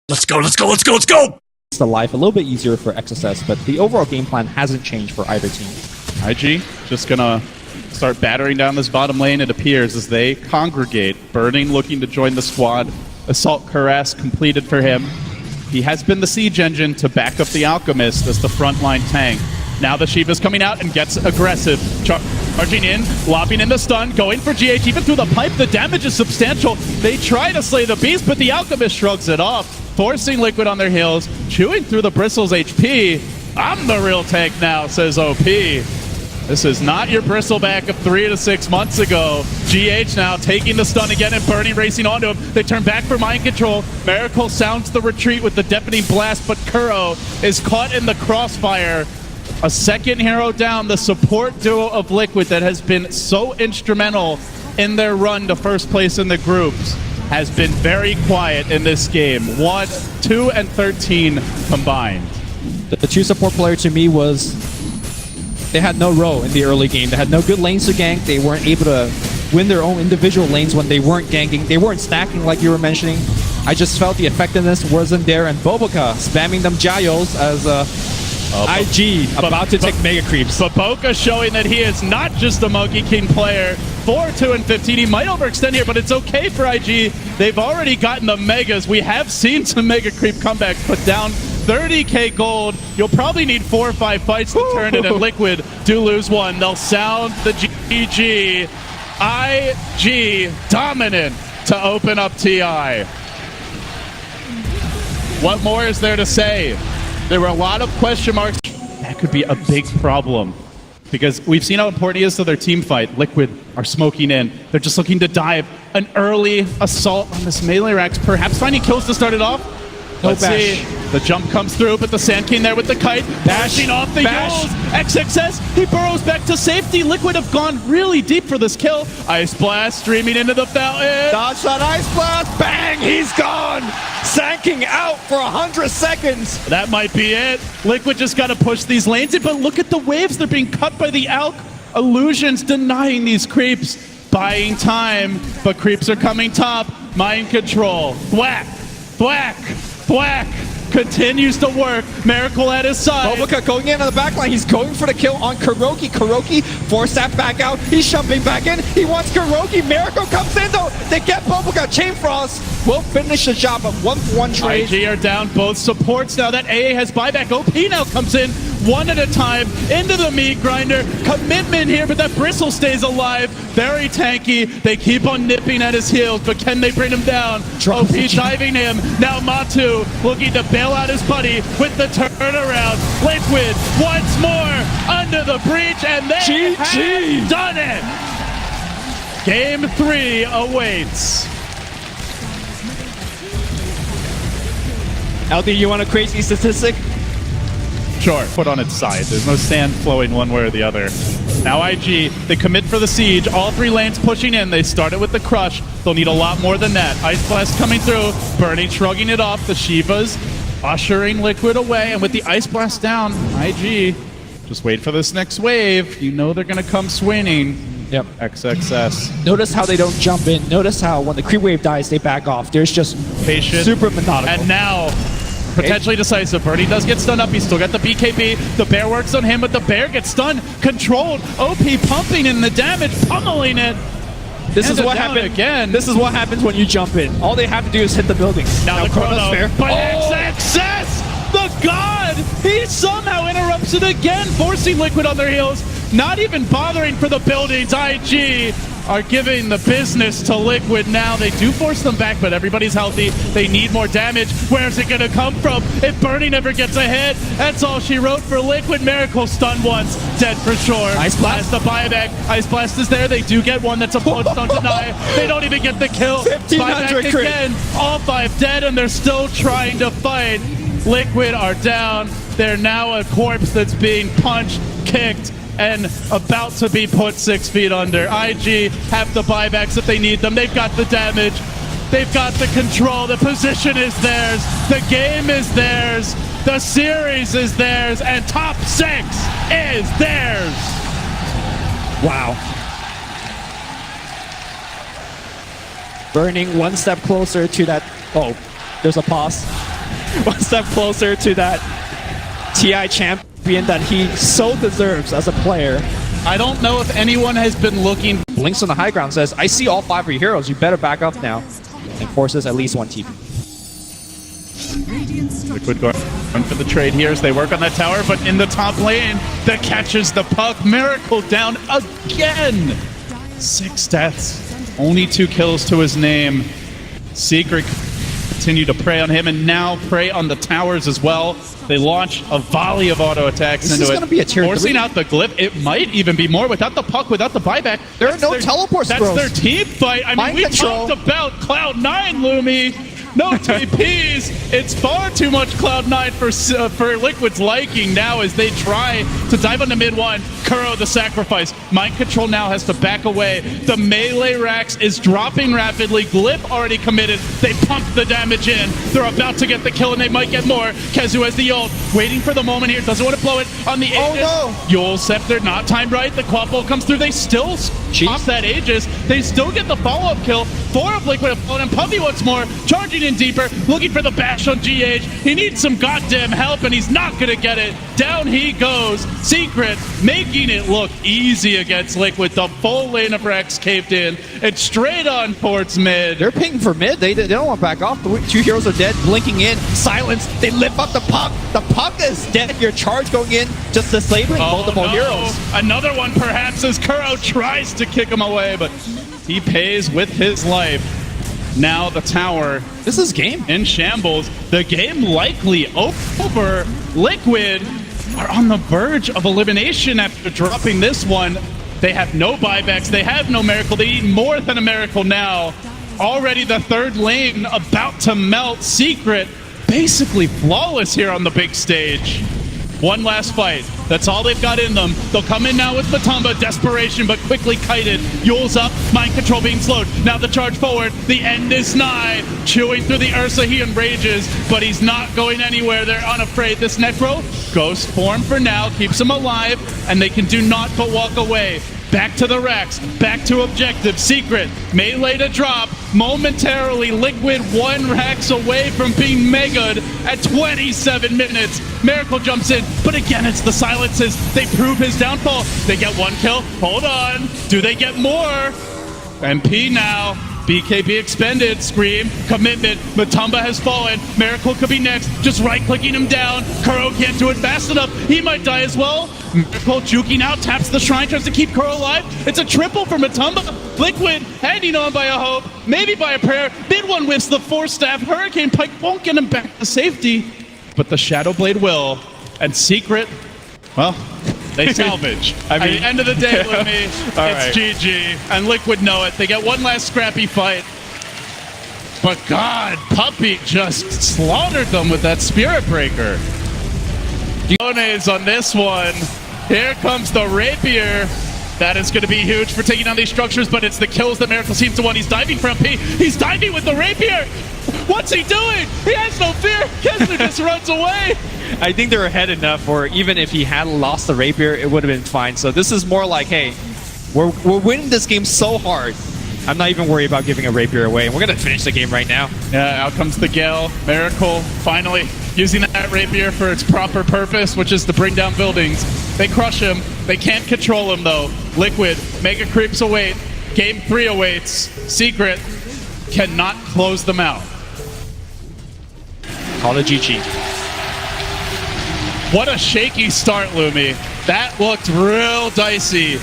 Let's go, let's go, let's go, let's go! The life a little bit easier for XSS, but the overall game plan hasn't changed for either team. IG just gonna start battering down this bottom lane, it appears, as they congregate. Burning looking to join the squad. Assault Cuirass completed for him. He has been the siege engine to back up the Alchemist as the frontline tank. Now the Shiva's coming out and gets aggressive. Charging in, lobbing in the stun, going for GH even through the pipe. The damage is substantial. They try to slay the beast, but the Alchemist shrugs it off, forcing Liquid on their heels, chewing through the Bristle's HP. I'm the real tank now, says OP. This is not your Bristleback of 3 to 6 months ago. GH now taking the stun again and Burning racing onto him. They turn back for mind control. Miracle sounds the retreat with the deafening blast, but Kuro is caught in the crossfire. A second hero down, the support duo of Liquid that has been so instrumental in their run to first place in the groups has been very quiet in this game. 1, 2, and 13 combined. The two support player to me was, they had no role in the early game. They had no good lanes to gank. They weren't able to win their own individual lanes when they weren't ganking. They weren't stacking like you were mentioning. I just felt the effectiveness wasn't there, and Boboka spamming them Giles as IG about to take mega creeps. But Boca showing that he is not just a Monkey King player. 4, 2, and 15. He might overextend here, but it's okay for IG. They've already gotten the megas. We have seen some mega creep comebacks, but down 30k gold. You'll probably need 4 or 5 fights to turn it, and Liquid do lose one. They'll sound the GG. IG dominant to open up TI. What more is there to say? There were a lot of question marks. That could be a big problem, because we've seen how important it is to their team fight. Liquid are smoking in. They're just looking to dive. An early assault on this melee Rax, perhaps finding kills to start it off. Let's see. The jump comes through, but the Sand King there with the kite, bashing off the Yules. XXS, he burrows back to safety. Liquid have gone really deep for this kill. Ice Blast streaming into the fountain. Dodge that Ice Blast, bang, he's gone! Sand King out for 100 seconds. That might be it. Liquid just got to push these lanes in, but look at the waves. They're being cut by the Alk. Illusions denying these creeps. Buying time, but creeps are coming top. Mind control. Thwack, thwack, thwack. Continues to work. Miracle at his side. Boboka going in on the back line. He's going for the kill on Kuroki. Kuroki forced that back out. He's jumping back in. He wants Kuroki. Miracle comes in though. They get Boboka. Chain Frost will finish the job of 1-for-1 trade. IG are down both supports now that AA has buyback. OP now comes in one at a time into the meat grinder. Commitment here, but that Bristle stays alive. Very tanky. They keep on nipping at his heels, but can they bring him down? OP diving him. Now Matu looking to bail out his buddy with the turnaround. Liquid once more under the breach, and they have done it. Game 3 awaits. LD, you want a crazy statistic? Sure, put on its side. There's no sand flowing one way or the other. Now IG, they commit for the siege. All 3 lanes pushing in. They started with the crush. They'll need a lot more than that. Ice Blast coming through. Burning, shrugging it off. The Shivas ushering Liquid away. And with the Ice Blast down, IG, just wait for this next wave. You know they're going to come swinging. Yep. XXS. Notice how they don't jump in. Notice how when the creep wave dies, they back off. There's just Patient. super methodical. And now, potentially decisive. Birdie does get stunned up. He's still got the BKB. The bear works on him, but the bear gets stunned. Controlled. OP pumping in the damage, pummeling it. This is what happens again. This is what happens when you jump in. All they have to do is hit the buildings. Now the chrono. But XXS, the god, he somehow interrupts it again, forcing Liquid on their heels. Not even bothering for the buildings. IG are giving the business to Liquid now. They do force them back, but everybody's healthy. They need more damage. Where's it going to come from? If Burning never gets a hit, that's all she wrote for Liquid. Miracle stun once, dead for sure. Ice Blast. The buyback. Ice Blast is there. They do get one. That's a punch, don't deny. They don't even get the kill. 1500 buyback again. All 5 dead, and they're still trying to fight. Liquid are down. They're now a corpse that's being punched, kicked, and about to be put 6 feet under. IG have the buybacks if they need them. They've got the damage. They've got the control. The position is theirs. The game is theirs. The series is theirs. And top 6 is theirs. Wow. Burning one step closer to that. Oh, there's a pause. one step closer to that TI champion that he so deserves as a player. I don't know if anyone has been looking. Blinks on the high ground says, I see all 5 of your heroes. You better back up now. And forces at least 1 TP. Liquid going for the trade here as they work on that tower, but in the top lane, that catches the puck. Miracle down again. 6 deaths, only 2 kills to his name. Secret continue to prey on him and now prey on the towers as well. They launch a volley of auto attacks This into is it. going to be a tier 3. Forcing out the glyph. It might even be more without the puck, without the buyback. There are no teleport That's scrolls. their team fight. I mean, Mind we control. talked about Cloud9, Lumi. No TPs. It's far too much Cloud9 for Liquid's liking now as they try to dive on the mid one. Kuro the sacrifice. Mind control now has to back away. The melee Rax is dropping rapidly. Glyph already committed. They pump the damage in. They're about to get the kill and they might get more. Kezu has the ult. Waiting for the moment here. Doesn't want to blow it on the Aegis. Oh no. Yule Scepter not timed right. The quad bolt comes through. They still pop that Aegis. They still get the follow-up kill. 4 of Liquid have flown and Puppy once more. Charging in deeper, looking for the bash on GH. He needs some goddamn help, and he's not gonna get it. Down he goes. Secret making it look easy against Liquid. The full lane of Rex caved in. It's straight on towards mid. They're pinging for mid. They don't want to back off. The 2 heroes are dead. Blinking in. Silence. They lift up the puck. The puck is dead. Your charge going in. Just disabling multiple heroes. Another one perhaps as Kuro tries to kick him away, but he pays with his life. Now the tower. This is game. In shambles. The game likely over. Liquid are on the verge of elimination after dropping this one. They have no buybacks. They have no miracle. They need more than a miracle now. Already the 3rd lane about to melt. Secret basically flawless here on the big stage. One last fight. That's all they've got in them. They'll come in now with Matumba. Desperation, but quickly kited. Yule's up. Mind control being slowed. Now the charge forward. The end is nigh. Chewing through the Ursa, he enrages, but he's not going anywhere. They're unafraid. This Necro, ghost form for now, keeps him alive, and they can do naught but walk away. Back to the Rex, back to objective. Secret, melee to drop. Momentarily, Liquid 1 Rex away from being megaed at 27 minutes. Miracle jumps in, but again, it's the silences. They prove his downfall. They get 1 kill. Hold on. Do they get more? MP now. BKB expended. Scream. Commitment. Matumba has fallen. Miracle could be next. Just right-clicking him down. Kuro can't do it fast enough. He might die as well. Miracle juking out. Taps the shrine. Tries to keep Kuro alive. It's a triple for Matumba. Liquid hanging on by a hope. Maybe by a prayer. Mid one whiffs the 4-staff. Hurricane Pike won't get him back to safety. But the Shadow Blade will. And Secret, well, they salvage. At the end of the day, Lumi, it's GG. And Liquid know it. They get one last scrappy fight. But God, Puppy just slaughtered them with that Spirit Breaker. Jones on this one. Here comes the Rapier. That is going to be huge for taking on these structures, but it's the kills that Miracle seems to want. He's diving from P. He's diving with the Rapier. What's he doing? He has no fear. Kessler just runs away. I think they're ahead enough where even if he had lost the Rapier, it would have been fine. So this is more like, hey, we're winning this game so hard. I'm not even worried about giving a Rapier away. And we're going to finish the game right now. Yeah, out comes the Gale. Miracle finally using that Rapier for its proper purpose, which is to bring down buildings. They crush him. They can't control him, though. Liquid, Mega Creeps await. Game 3 awaits. Secret cannot close them out. Call it GG. What a shaky start, Lumi. That looked real dicey.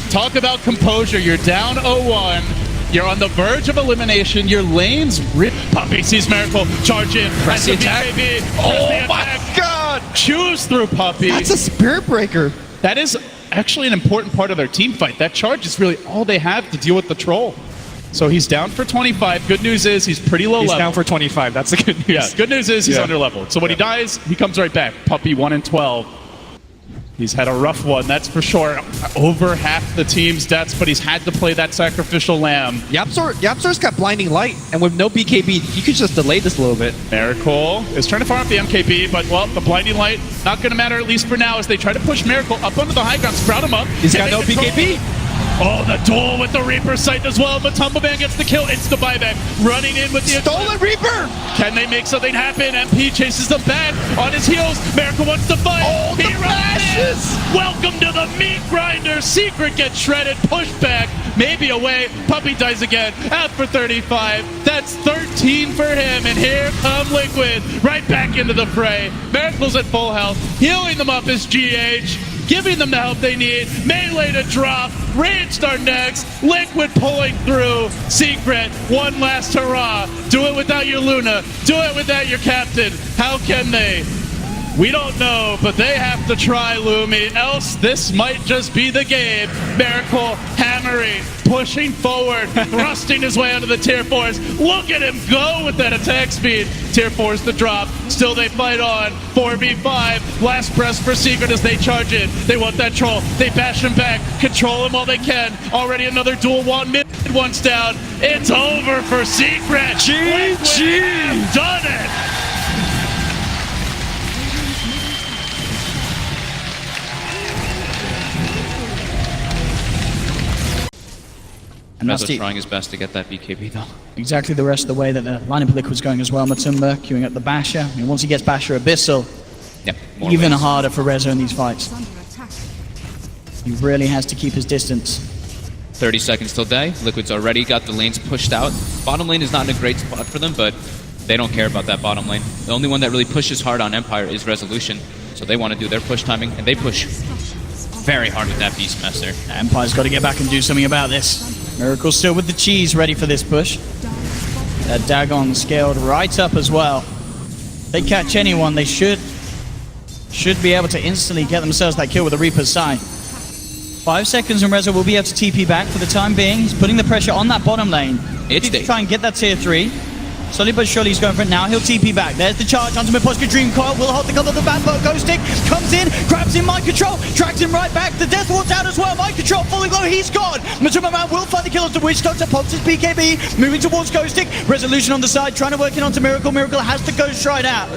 Talk about composure. You're down 0-1. You're on the verge of elimination. Your lane's ripped. Puppy sees Miracle. Charge in. Press the attack. Oh my God! Chews through Puppy. That's a Spirit Breaker. That is actually an important part of their team fight. That charge is really all they have to deal with the troll. So he's down for 25. Good news is he's pretty low level. He's down for 25. That's the good news. Yeah, good news is he's under leveled. So when he dies, he comes right back. Puppy 1-12. He's had a rough one, that's for sure. Over half the team's deaths, but he's had to play that sacrificial lamb. Yapzor's got blinding light, and with no BKB, you could just delay this a little bit. Miracle is trying to farm up the MKB, but well, the blinding light not going to matter at least for now as they try to push Miracle up onto the high ground, sprout him up. He's got no BKB. Oh, the duel with the Reaper sight as well. Matumba Man gets the kill. It's the buyback. Running in with the Stolen Reaper! Can they make something happen? MP chases them back on his heels. Miracle wants to fight. Oh, the flashes! Welcome to the meat grinder. Secret gets shredded. Pushed back. Maybe away. Puppy dies again. Out for 35. That's 13 for him. And here come Liquid. Right back into the fray. Miracle's at full health. Healing them up is GH. Giving them the help they need. Melee to drop. Rage start next. Liquid pulling through. Secret, one last hurrah. Do it without your Luna. Do it without your captain. How can they? We don't know, but they have to try, Lumi. Else, this might just be the game. Miracle hammering, pushing forward, thrusting his way onto the tier 4s. Look at him go with that attack speed. Tier 4's the drop. Still they fight on. 4v5. Last press for Secret as they charge in. They want that troll. They bash him back. Control him while they can. Already another duel one. Mid one's down. It's over for Secret. GG! Done it! And Rezo trying his best to get that BKB though. Exactly the rest of the way that the lineup of Liquid's going as well. Matumba queuing up the Basher. I mean, once he gets Basher Abyssal, Yep. even harder for Rezo in these fights. He really has to keep his distance. 30 seconds till day. Liquid's already got the lanes pushed out. Bottom lane is not in a great spot for them, but they don't care about that bottom lane. The only one that really pushes hard on Empire is Resolution. So they want to do their push timing, and they push very hard with that Beastmaster. Empire's got to get back and do something about this. Miracle still with the cheese ready for this push. That Dagon scaled right up as well. They catch anyone, they should be able to instantly get themselves that kill with the Reaper's Sign. 5 seconds and Rezo will be able to TP back for the time being. He's putting the pressure on that bottom lane. It's to try and get that tier 3. Slowly but surely he's going for it now. He'll TP back. There's the charge onto Miposhka Dream Coil. Will hold the cover of the Bambo. Ghost Stick comes in, grabs him, Mind Control, tracks him right back. The Death Ward's out as well. Mind Control fully low. He's gone. Matumba Man will find the kill of the Witch Doctor. Pops his BKB. Moving towards Ghost Stick. Resolution on the side. Trying to work in onto Miracle. Miracle has to Ghost right out.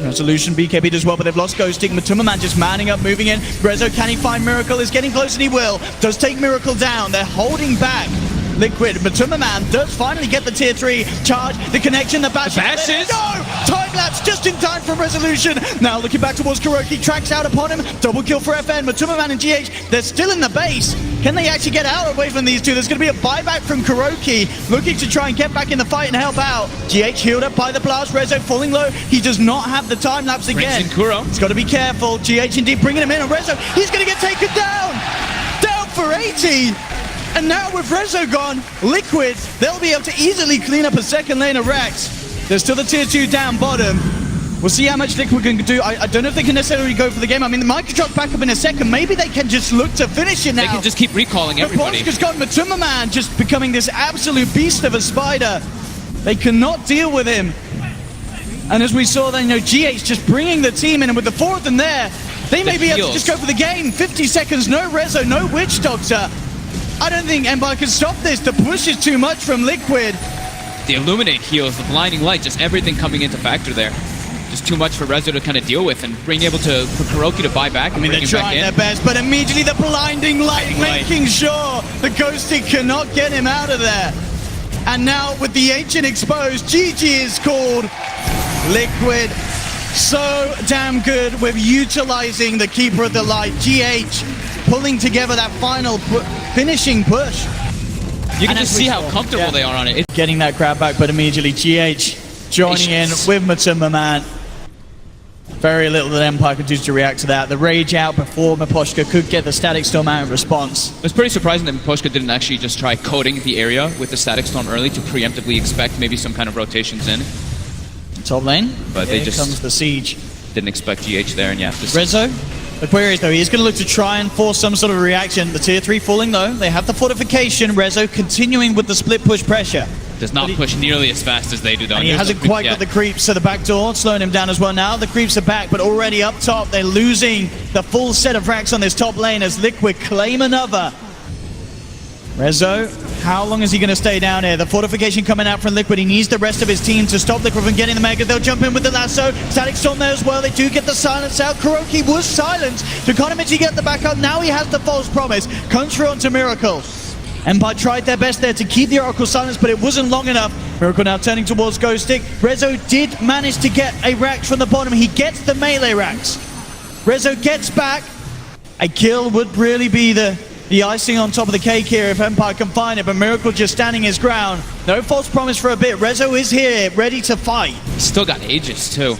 Resolution BKB'd as well, but they've lost Ghost Stick. Matumba Man just manning up, moving in. Rezo, can he find Miracle? Is getting close and he will. Does take Miracle down. They're holding back. Liquid. Matumba Man does finally get the tier 3 charge. The connection, the bash. Bashes? No! Time lapse just in time from Resolution. Now looking back towards Kuroki. Tracks out upon him. Double kill for FN. Matumba Man and GH, they're still in the base. Can they actually get out away from these two? There's going to be a buyback from Kuroki. Looking to try and get back in the fight and help out. GH healed up by the blast. Rezo falling low. He does not have the time lapse again. Brings in Kuro. He's got to be careful. GH indeed bringing him in. And Rezo, he's going to get taken down. Down for 80. And now with Rezo gone, Liquid, they'll be able to easily clean up a second lane of Rex. There's still the tier 2 down bottom. We'll see how much Liquid can do. I don't know if they can necessarily go for the game. I mean, the Micro Drop back up in a second. Maybe they can just look to finish it now. They can just keep recalling everybody. Poshka's got Matumba Man just becoming this absolute beast of a spider. They cannot deal with him. And as we saw then, GH just bringing the team in, and with the 4th in there, they may be able to just go for the game. 50 seconds, no Rezo, no Witch Doctor. I don't think Empire can stop this. The push is too much from Liquid. The Illuminate heals, the Blinding Light, just everything coming into factor there. Just too much for Rezo to kind of deal with, and being able to, for Kuroki to buy back and bring him back in. They're trying their best, but immediately the Blinding Light making sure the Ghost Stick cannot get him out of there. And now with the Ancient exposed, GG is called. Liquid so damn good with utilizing the Keeper of the Light. GH pulling together that final finishing push. You can just see how comfortable they are on it. Getting that grab back, but immediately GH joining in with Matumba Man. Very little that Empire could do to react to that. The rage out before Miposhka could get the Static Storm out in response. It was pretty surprising that Miposhka didn't actually just try coding the area with the Static Storm early to preemptively expect maybe some kind of rotations in. Top lane, but here comes the siege. Didn't expect GH there, and yeah. Rezo, the query is though, he is going to look to try and force some sort of reaction. The tier 3 falling though, they have the fortification. Rezo continuing with the split push pressure. Does not push nearly as fast as they do though. And he hasn't quite got the creeps, so the back door slowing him down as well now. The creeps are back, but already up top, they're losing the full set of racks on this top lane as Liquid claim another. Rezo How long is he going to stay down here? The fortification coming out from Liquid. He needs the rest of his team to stop Liquid from getting the Mega. They'll jump in with the lasso. Static Storm there as well. They do get the silence out. KuroKy was silenced. So Economy get the backup. Now he has the false promise. Comes through onto Miracle. Empire tried their best there to keep the Oracle silence, but it wasn't long enough. Miracle now turning towards Ghostic. Rezo did manage to get a Rax from the bottom. He gets the melee Rax. Rezo gets back. A kill would really be the icing on top of the cake here if Empire can find it, but Miracle just standing his ground. No false promise for a bit. Rezo is here, ready to fight. Still got Aegis, too.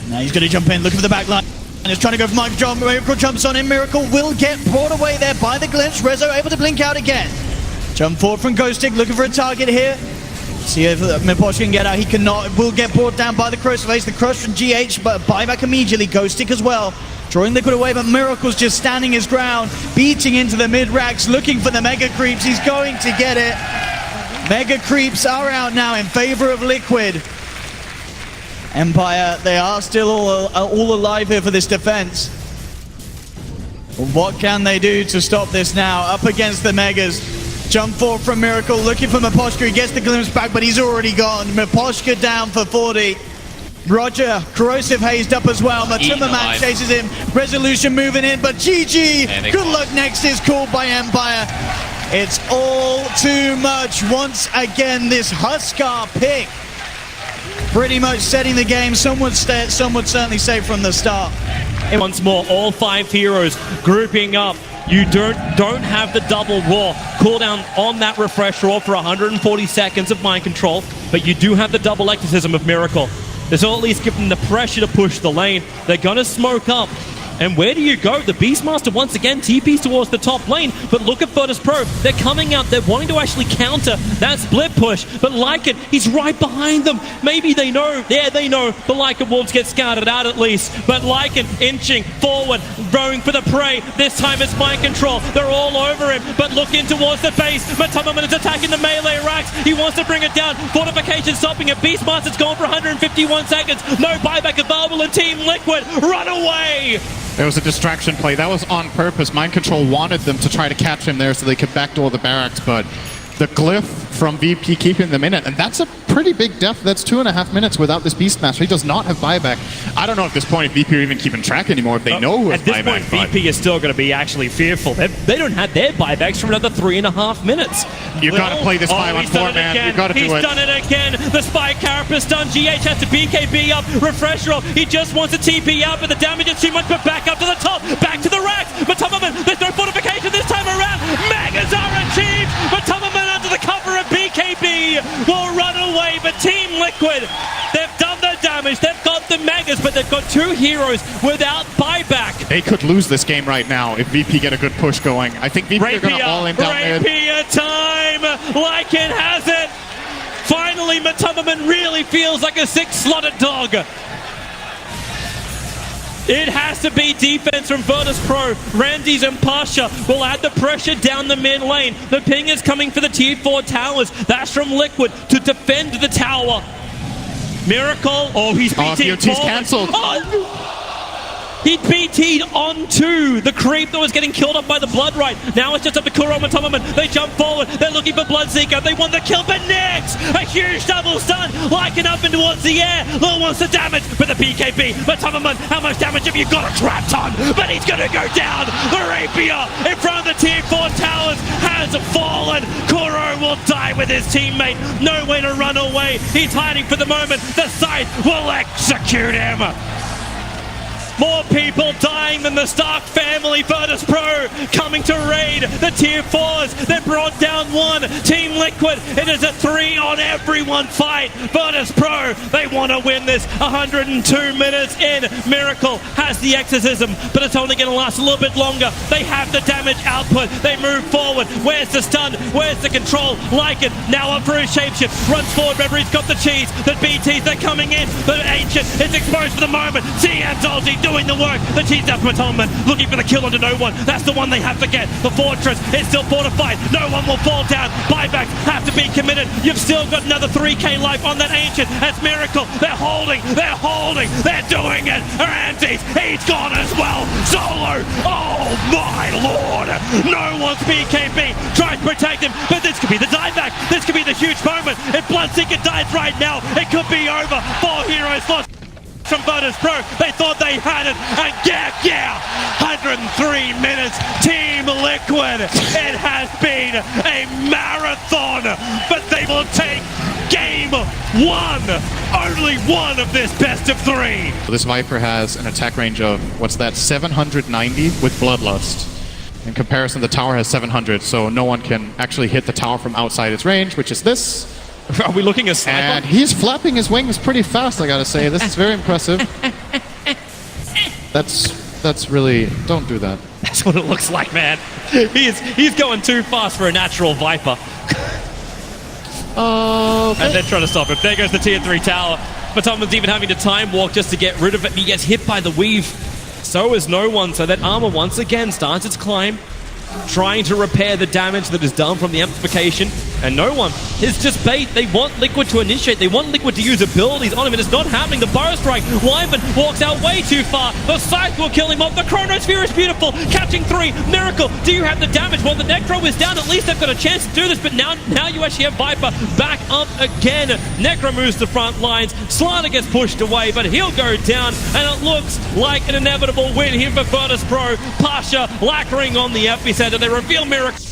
Now he's going to jump in, looking for the back line. And he's trying to go for Mike John. Miracle jumps on him. Miracle will get brought away there by the glimpse. Rezo able to blink out again. Jump forward from Ghostic, looking for a target here. See if Miposh can get out. He cannot. Will get brought down by the Crush Face. The Crush from GH, but buyback immediately. Ghostic as well. Drawing Liquid away, but Miracle's just standing his ground. Beating into the mid-racks, looking for the Mega Creeps. He's going to get it. Mega Creeps are out now in favor of Liquid. Empire, they are still all alive here for this defense. What can they do to stop this now? Up against the Megas. Jump forward from Miracle, looking for Miposhka. He gets the glimpse back, but he's already gone. Miposhka down for 40. Roger, Corrosive hazed up as well. Matumbaman chases him. Resolution moving in, but GG. Good luck next is called by Empire. It's all too much. Once again, this Huskar pick pretty much setting the game. Some would certainly say from the start. And once more, all 5 heroes grouping up. You don't have the double raw cooldown on that refresh raw for 140 seconds of mind control, but you do have the double eclecticism of Miracle. This will at least give them the pressure to push the lane. They're gonna smoke up. And where do you go? The Beastmaster once again TPs towards the top lane, but look at Virtus Pro. They're coming out, they're wanting to actually counter that split push, but Lycan, he's right behind them. Maybe they know, yeah, they know the Lycan wolves get scouted out at least, but Lycan inching forward, going for the prey. This time it's mind control. They're all over him, but looking towards the base. Matumbaman is attacking the melee racks. He wants to bring it down. Fortification stopping it. Beastmaster's gone for 151 seconds. No buyback available in Team Liquid. Run away! There was a distraction play. That was on purpose. Mind Control wanted them to try to catch him there so they could backdoor the barracks, but the glyph from VP keeping them in it, and that's a pretty big def. That's 2.5 minutes without this Beastmaster. He does not have buyback. I don't know at this point if VP are even keeping track anymore, if they know who has buyback. At this point, VP is still going to be actually fearful. They don't have their buybacks for another 3.5 minutes. You got to play this 5-on-4, man. You got to do it. He's done it again. The Spy Carapace done. GH has to BKB up. Refresh roll. He just wants to TP out, but the damage is too much. But back up to the top. Back to the racks. Matumbaman, there's no fortification this time around. Megas are achieved. Matumbaman under the cover of BKB will run away, but Team Liquid, they've done their damage. They've got the Megas, but they've got 2 heroes without buyback. They could lose this game right now if VP get a good push going. I think VP are going to all in down there. Rapier time! Lycan has it! Finally, Matumbaman really feels like a 6-slotted dog. It has to be defense from Virtus Pro. Ramses and Pasha will add the pressure down the mid lane. The ping is coming for the tier 4 towers. That's from Liquid to defend the tower. Miracle. Oh, he's BT'd. BOT's cancelled. Oh. He BT'd onto the creep that was getting killed off by the Blood Right. Now it's just up to Kuro and Matumbaman. They jump forward. They're looking for Bloodseeker. They want the kill, but next, a huge double stun. Lycan up and towards the air. Lil wants the damage for the PKB. Matumbaman, how much damage have you got? A crap ton, but he's going to go down. The Rapier in front of the tier 4 towers has fallen. Kuro will die with his teammate. No way to run away. He's hiding for the moment. The Scythe will execute him. More people dying than the Stark family. Virtus Pro coming to raid the tier 4s. They brought down 1. Team Liquid, it is a 3-on-everyone fight. Virtus Pro, they want to win this. 102 minutes in. Miracle has the exorcism, but it's only going to last a little bit longer. They have the damage output. They move forward. Where's the stun? Where's the control? Lycan now up for his shapeshift. Runs forward. Remember, he's got the cheese. The BTs, they're coming in. The Ancient is exposed for the moment. CM's ulti doing the work. The T7 atonement looking for the kill onto no one. That's the one they have to get. The fortress is still fortified. No one will fall down. Buybacks have to be committed. You've still got another 3k life on that Ancient. That's Miracle. They're holding. They're doing it. Randy's, he's gone as well. Solo. Oh my lord. No one's BKB. Tries to protect him, but this could be the dieback. This could be the huge moment. If Bloodseeker dies right now, it could be over. 4 heroes lost from Virtus Pro. They thought they had it, and yeah, 103 minutes. Team Liquid. It has been a marathon, but they will take game 1. Only one of this best of 3. This Viper has an attack range of, what's that, 790 with Bloodlust. In comparison, the tower has 700, so no one can actually hit the tower from outside its range, which is this. Are we looking at Sniper? And he's flapping his wings pretty fast, I gotta say. This is very impressive. That's really... Don't do that. That's what it looks like, man. He's going too fast for a natural Viper. Okay. And they're trying to stop him. There goes the tier 3 tower. Matoman's even having to time walk just to get rid of it. He gets hit by the weave. So is no one. So that armor once again starts its climb, trying to repair the damage that is done from the amplification. And no one is just bait. They want Liquid to initiate. They want Liquid to use abilities on him, and it's not happening. The Burrow Strike. Wyvern walks out way too far. The Scythe will kill him off. The Chronosphere is beautiful. Catching 3. Miracle. Do you have the damage? Well, the Necro is down. At least they've got a chance to do this, but now you actually have Viper back up again. Necro moves to front lines. Slaughter gets pushed away, but he'll go down, and it looks like an inevitable win here for Virtus Pro. Pasha lacquering on the epicenter. They reveal Miracle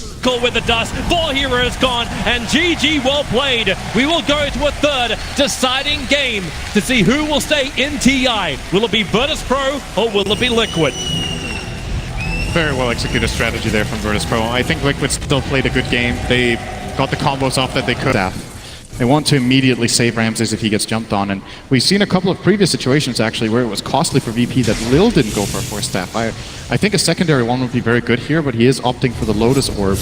with the dust. 4 heroes gone, and GG, well played. We will go to a third deciding game to see who will stay in TI. Will it be Virtus Pro or will it be Liquid? Very well executed strategy there from Virtus Pro. I think Liquid still played a good game. They got the combos off that they could have. They want to immediately save Ramses if he gets jumped on, and we've seen a couple of previous situations actually where it was costly for VP that Lil didn't go for a force staff. I think a secondary one would be very good here, but he is opting for the Lotus Orb.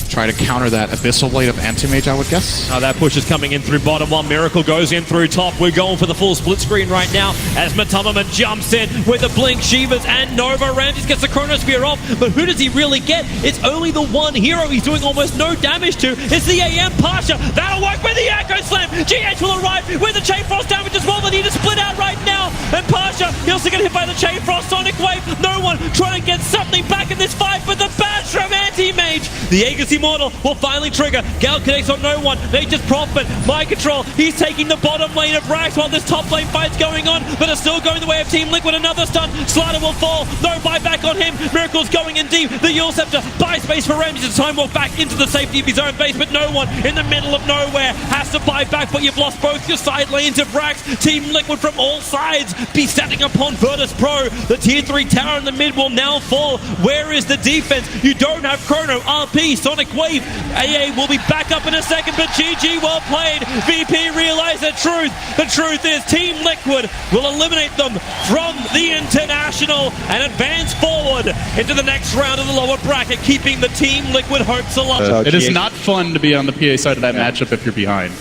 Try to counter that Abyssal Blade of Anti-Mage, I would guess. That push is coming in through bottom one. Miracle goes in through top. We're going for the full split screen right now as Matamaman jumps in with the Blink, Shivas, and Nova. Ramses gets the Chronosphere off, but who does he really get? It's only the one hero he's doing almost no damage to. It's the AM Pasha. That'll work with the Echo Slam. GH will arrive with the Chain Frost damage as well. They need to split out right now. And Pasha, he also get hit by the Chain Frost Sonic Wave. No one trying to get something back in this fight, but the bash from Anti-Mage. The Aegis Immortal will finally trigger. Gal connects on no one. They just profit. Mind Control, he's taking the bottom lane of Rax while this top lane fight's going on, but it's still going the way of Team Liquid. Another stun. Slider will fall. No buyback on him. Miracle's going in deep. The Yule Scepter buy space for Ramses. Time walk back into the safety of his own base, but no one in the middle of nowhere has to buy back, but you've lost both your side lanes of Rax. Team Liquid from all sides be standing upon Virtus Pro. The tier 3 tower in the mid will now fall. Where is the defense? You don't have Chrono, RP, Sonic Wave. AA will be back up in a second, but GG, well played. VP realize the truth. The truth is Team Liquid will eliminate them from the International and advance forward into the next round of the lower bracket, keeping the Team Liquid hopes alive. It is not fun to be on the PA side of that matchup if you're behind.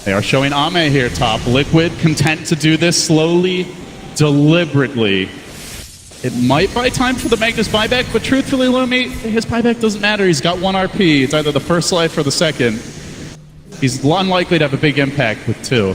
They are showing Ame here top. Liquid content to do this slowly, deliberately. It might buy time for the Magnus buyback, but truthfully, Lumi, his buyback doesn't matter. He's got 1 RP. It's either the first life or the second. He's unlikely to have a big impact with 2.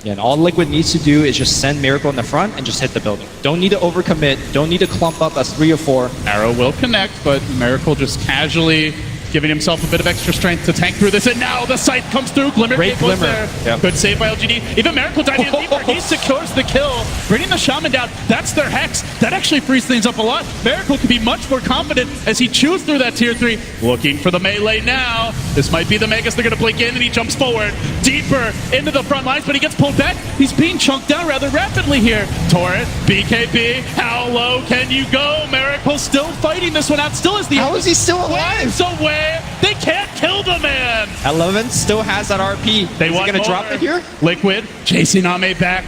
Yeah, and all Liquid needs to do is just send Miracle in the front and just hit the building. Don't need to overcommit. Don't need to clump up as 3 or 4. Arrow will connect, but Miracle just casually giving himself a bit of extra strength to tank through this, and now the Scythe comes through. Glimmer Great was Glimmer. there. Yep. Good save by LGD. Even Miracle diving in deeper. He secures the kill, bringing the Shaman down. That's their Hex. That actually frees things up a lot. Miracle can be much more confident as he chews through that tier 3. Looking for the melee now. This might be the Magus. They're going to blink in, and he jumps forward deeper into the front lines, but he gets pulled back. He's being chunked down rather rapidly here. Torrent, BKB, how low can you go? Miracle still fighting this one out. Still is the... How is he still alive? Waves away. They can't kill the man. Eleven still has that RP. They Is want he gonna more. drop it here? Liquid chasing Ame back,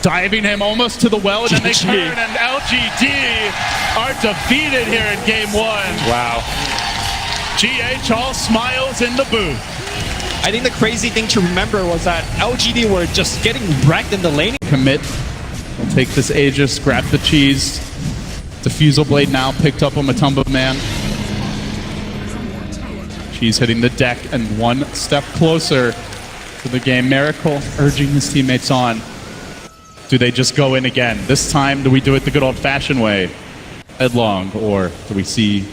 diving him almost to the well, and then they GG. turn, and LGD are defeated here in game 1. Wow. GH all smiles in the booth. I think the crazy thing to remember was that LGD were just getting wrecked in the lane. Commit We'll take this Aegis, grab the cheese. Diffusal Blade now picked up on Matumba Man. Cheese hitting the deck and one step closer to the game. Miracle urging his teammates on. Do they just go in again? This time, do we do it the good old-fashioned way? Headlong, or do we see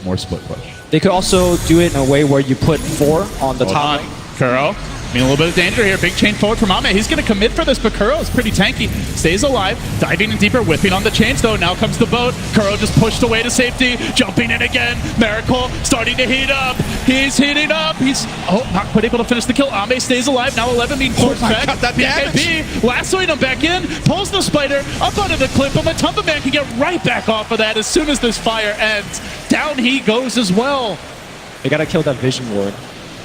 more split push? They could also do it in a way where you put 4 on the top lane. Kuro, I mean, a little bit of danger here. Big chain forward from Ame. He's going to commit for this, but Kuro is pretty tanky. Stays alive, diving in deeper, whipping on the chains, though. Now comes the boat. Kuro just pushed away to safety, jumping in again. Miracle starting to heat up. He's heating up. He's, not quite able to finish the kill. Ame stays alive. Now 11 being forced back. God, that BKB lassoing him back in, pulls the spider up onto the cliff, but Matumba Man can get right back off of that as soon as this fire ends. Down he goes as well. They gotta kill that Vision Ward.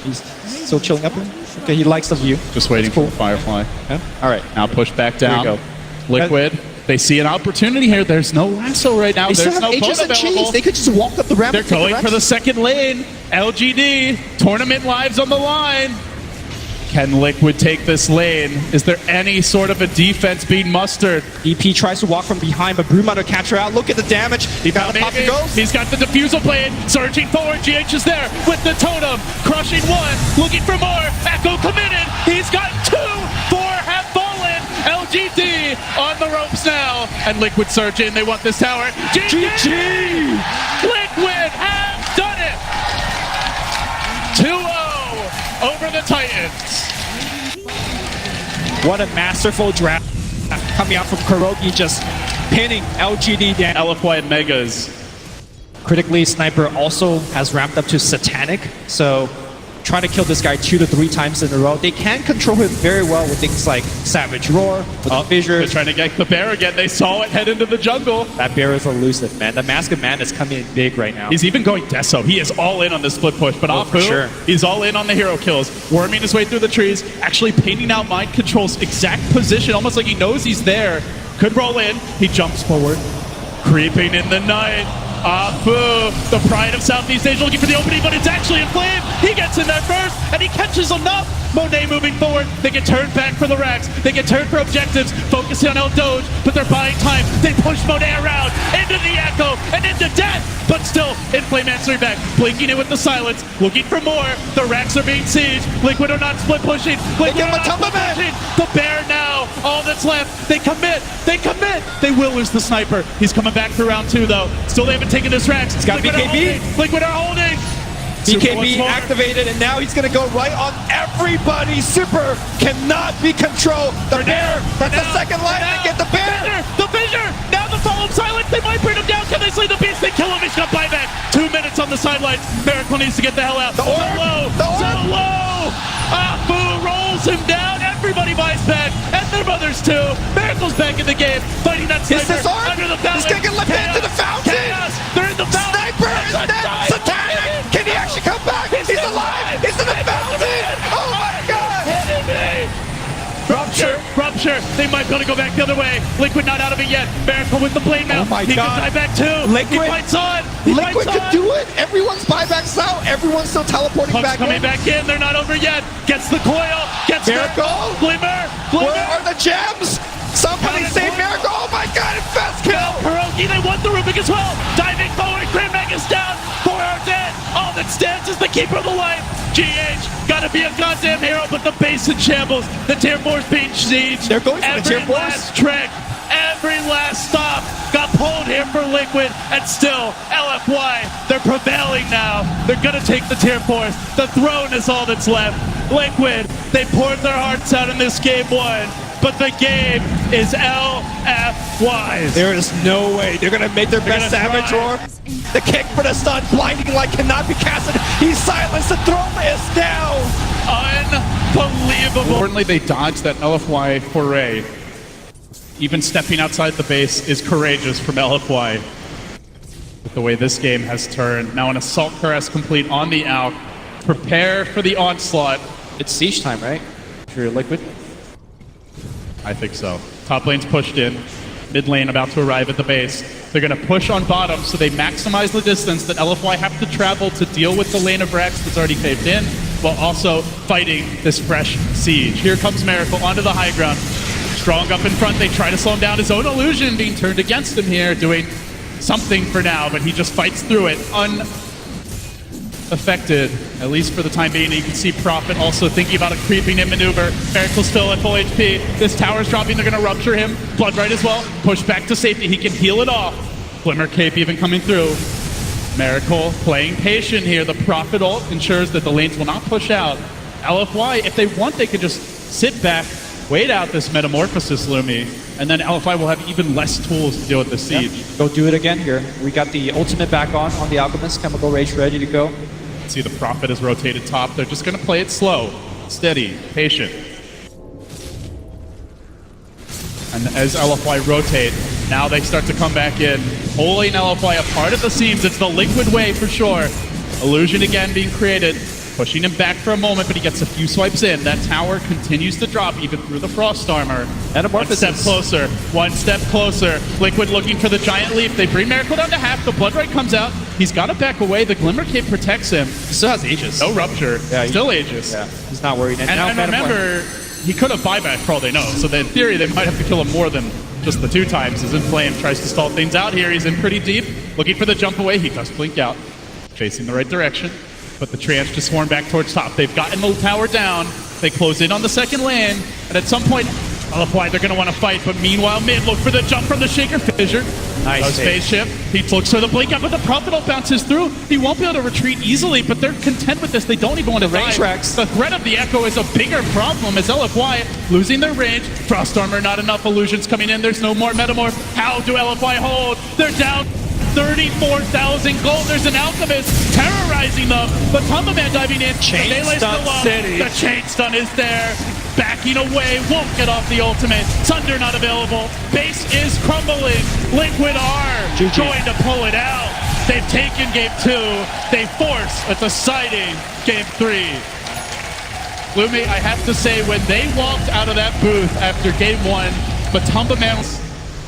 He's still chilling up here. Okay, he likes the view. Just waiting That's cool. for the Firefly. Yeah? All right. Now push back down. There you go. Liquid. They see an opportunity here. There's no lasso right now. They still There's have no Aegis boat and cheese. available. They could just walk up the ramp. They're and take going for the Rex. second lane. LGD. Tournament lives on the line. Can Liquid take this lane? Is there any sort of a defense being mustered? EP tries to walk from behind, but Brewmother catch her out. Look at the damage. He got the pop and goes. He's got the diffusal blade. Surging forward. GH is there with the totem. Crushing one. Looking for more. Echo committed. He's got 2. 4 have fallen. LGD on the ropes now. And Liquid surging. They want this tower. GG! Liquid has done it! 2-0 over the Titans. What a masterful draft coming out from Kuroki, just pinning LGD down. LFY and Megas. Critically, Sniper also has ramped up to Satanic, so trying to kill this guy 2 to 3 times in a row. They can control him very well with things like Savage Roar, with the They're fissures. trying to get the bear again. They saw it head into the jungle. That bear is elusive, man. The Mask of Man is coming in big right now. He's even going Deso. He is all in on this split push, but for Apu, sure. he's all in on the hero kills. Worming his way through the trees, actually painting out Mind Control's exact position, almost like he knows he's there. Could roll in. He jumps forward. Creeping in the night. Apu, the pride of Southeast Asia, looking for the opening, but it's actually in flame. He gets in there first, and he catches enough. Monet moving forward. They get turned back for the racks. They get turned for objectives, focusing on El Doge, but they're buying time. They push Monet around into the Echo and into death, but still in flame answering back, blinking in with the silence, looking for more. The racks are being sieged. Liquid are not split pushing. Liquid are not split pushing. The bear now, all that's left. They commit. They commit. They will lose the sniper. He's coming back for round 2 though. Still they haven't taken this racks. It's got BKB. Liquid are holding. BKB activated, and now he's going to go right on everybody. Super cannot be controlled. The bear, that's the second line. They get the bear. The fissure. Now the follow silent. They might bring him down. Can they slay the beast? They kill him. He's got buyback. 2 minutes on the sidelines. Miracle needs to get the hell out. The orb. So low. The orb. So low. Apu rolls him down. Everybody buys back. And their mothers too. Miracle's back in the game. Fighting that Is sniper this orb? under the fountain. He's going to get left into the fountain. Chaos. They're in the fountain. Sniper is dead. Satanic. Can he actually come back? He's alive. He's in the fountain. Oh my God. Rupture. They might be able to go back the other way. Liquid not out of it yet. Miracle with the blade now. Oh my he God. can die back too. Liquid. He fights on. Liquid could do it. Everyone's buybacks out. Everyone's still teleporting Puck's back coming in. back in. They're not over yet. Gets the coil. Gets Miracle. the Glimmer. Where are the gems? Somebody Counter save for- Miracle. Oh my God, and fast kill. Kuroki, they want the Rubik as well. Diving forward. Grand Mag is down. 4 are dead. All that stands is the keeper of the life. GH, gotta be a goddamn hero, but the base in shambles. The tier 4's being sieged. They're going for the tier 4s? last trick, every last stop got pulled here for Liquid, and still, LFY, they're prevailing now. They're gonna take the tier 4s. The throne is all that's left. Liquid, they poured their hearts out in this game 1, but the game is LFY's. There is no way. They're going to make their best gonna Savage try. Roar. The kick for the stun, blinding light cannot be casted. He's silenced. The throne is down. Unbelievable. Importantly, they dodged that LFY foray. Even stepping outside the base is courageous from LFY. With the way this game has turned. Now an assault caress complete on the Alk. Prepare for the onslaught. It's siege time, right? If you're Liquid. I think so. Top lane's pushed in. Mid lane about to arrive at the base. They're going to push on bottom, so they maximize the distance that LFY have to travel to deal with the lane of Rex that's already caved in, while also fighting this fresh siege. Here comes Miracle onto the high ground. strong up in front. They try to slow him down. His own illusion being turned against him here, doing something for now, but he just fights through it. Unaffected, at least for the time being. You can see Prophet also thinking about a creeping in maneuver. Miracle's still at full HP. This tower's dropping. They're going to rupture him. Blood right as well. Push back to safety. He can heal it off. Glimmer Cape even coming through. Miracle playing patient here. The Prophet ult ensures that the lanes will not push out. LFY, if they want, they could just sit back, wait out this Metamorphosis, Lumi, and then LFY will have even less tools to deal with the siege. Yep. Go do it again here. We got the ultimate back on the Alchemist. Chemical Rage ready to go. See, the Prophet is rotated top. They're just going to play it slow, steady, patient. And as LFY rotate, now they start to come back in, pulling LFY apart at the seams. It's the Liquid way for sure. Illusion again being created, pushing him back for a moment, but he gets a few swipes in. That tower continues to drop even through the Frost Armor. One step closer, one step closer. Liquid looking for the Giant Leap. They bring Miracle down to half. The Blood Right comes out. He's got to back away. The Glimmer Cape protects him. He still has Aegis. No rupture. Yeah, still Aegis. Yeah, he's not worried. And remember, he could have buyback for all they know. So in theory, they might have to kill him more than just the 2 times. As Inflame tries to stall things out here. He's in pretty deep. Looking for the jump away. He does blink out. Facing the right direction. But the Treants just swarm back towards top. They've gotten the tower down. They close in on the second lane. And at some point, LFY, they're going to want to fight. But meanwhile, mid, look for the jump from the Shaker Fissure. Nice spaceship. He looks for the blink out, but the Prophet bounces through. He won't be able to retreat easily, but they're content with this. They don't even want to range tracks. The threat of the Echo is a bigger problem as LFY losing their range. Frost Armor, not enough illusions coming in. There's no more Metamorph. How do LFY hold? They're down 34,000 gold. There's an Alchemist terrorizing them, but Tumbaman diving in. Chain stun city. The chain stun is there. Backing away, won't get off the ultimate. Thunder not available. Base is crumbling. Liquid are going to pull it out. They've taken game 2. They force a deciding game 3. Lumi, I have to say, when they walked out of that booth after game 1, but Tumbaman...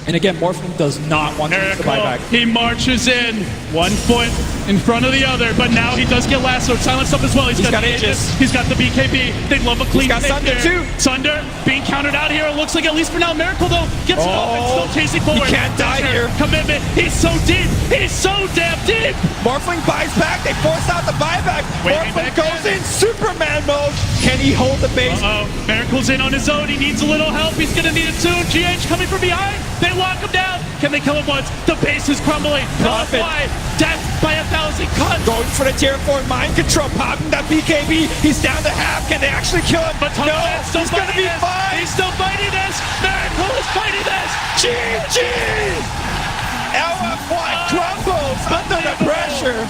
And again, Morphling does not want to use the buyback. He marches in, 1 foot in front of the other, but now he does get lassoed. Silenced up as well. He's got Aegis. He's got the BKB. They love a clean. He's got Sunder too. Sunder being countered out here. It looks like, at least for now, Miracle though gets it off and still chasing forward. He can't die here. Commitment. He's so deep. He's so damn deep. Morphling buys back. They force out the buyback. Morphling goes in Superman mode. Can he hold the base? Miracle's in on his own. He needs a little help. He's going to need it soon. GH coming from behind. They lock him down. Can they kill him once? The base is crumbling. Prophet. Death by 1,000 cuts. Going for the tier 4 mind control. Popping that BKB. He's down to half. Can they actually kill him? But no, he's going to be fine. He's still fighting this. Miracle is fighting this. GG! LFY crumbles under the pressure.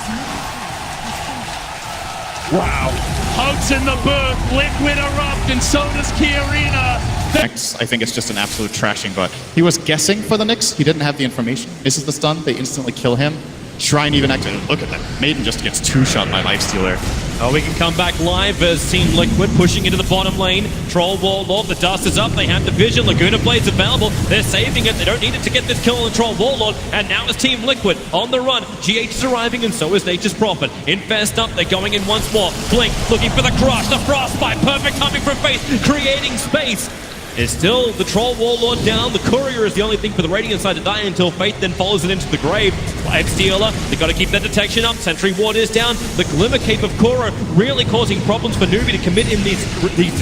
Wow. Hugs in the booth. Liquid erupt, and so does Key Arena. I think it's just an absolute trashing, but he was guessing for the Nyx. He didn't have the information. This is the stun. They instantly kill him. Shrine even activated. Look at that. Maiden just gets 2-shot by Lifestealer. Oh, we can come back live as Team Liquid pushing into the bottom lane. Troll Warlord, the dust is up. They have the vision. Laguna Blade's available. They're saving it. They don't need it to get this kill on the Troll Warlord. And now it's Team Liquid on the run. GH is arriving, and so is Nature's Prophet. Infest up. They're going in once more. Blink looking for the crush. The Frostbite. Perfect timing from Faith, creating space. Is still the Troll Warlord down. The Courier is the only thing for the Radiant side to die until Faith then follows it into the grave. X-Dealer, they've got to keep their detection up. Sentry Ward is down. The Glimmer Cape of Koro really causing problems for Nubi to commit in these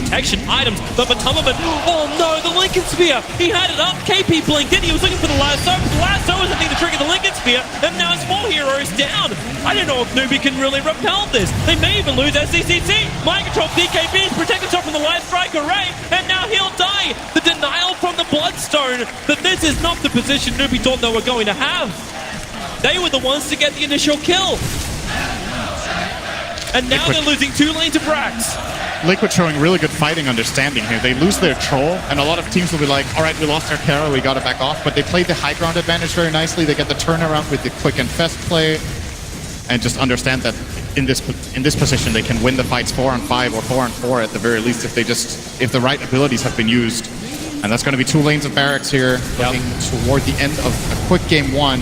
detection items. But for Tumbaman, oh no, the Lincoln Sphere! He had it up. KP blinked in. He was looking for the lasso. The lasso is the thing to trigger the Lincoln Sphere. And now it's 4 heroes down. I don't know if Nubi can really repel this. They may even lose SCCC. Mind Control BKB is protect himself from the Live Strike Array. And now he'll die. The denial from the Bloodstone that this is not the position Nubi thought they were going to have. They were the ones to get the initial kill. And now they're losing 2 lanes of Brax. Liquid showing really good fighting understanding here. They lose their troll, and a lot of teams will be like, all right, we lost our Kara, we got to back off. But they play the high ground advantage very nicely. They get the turnaround with the quick and fast play, and just understand that in this position they can win the fights 4-on-5 or 4-on-4 at the very least if the right abilities have been used. And that's going to be 2 lanes of barracks here, looking toward the end of a quick game 1,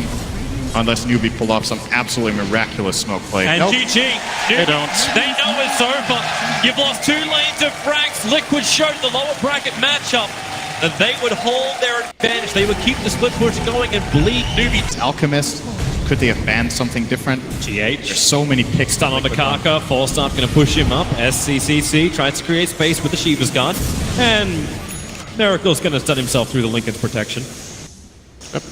unless Nubi pull off some absolutely miraculous smoke play. And GG, they don't. They know it's over. You've lost 2 lanes of frags. Liquid showed the lower bracket matchup. that they would hold their advantage. They would keep the split push going and bleed Newbie. Alchemist, could they have banned something different? GH. There's so many picks. Stun on the Kaka. Falstaff going to push him up. SCCC tries to create space with the Shiva's Guard. And Miracle's going to stun himself through the Lincoln's protection. Yep.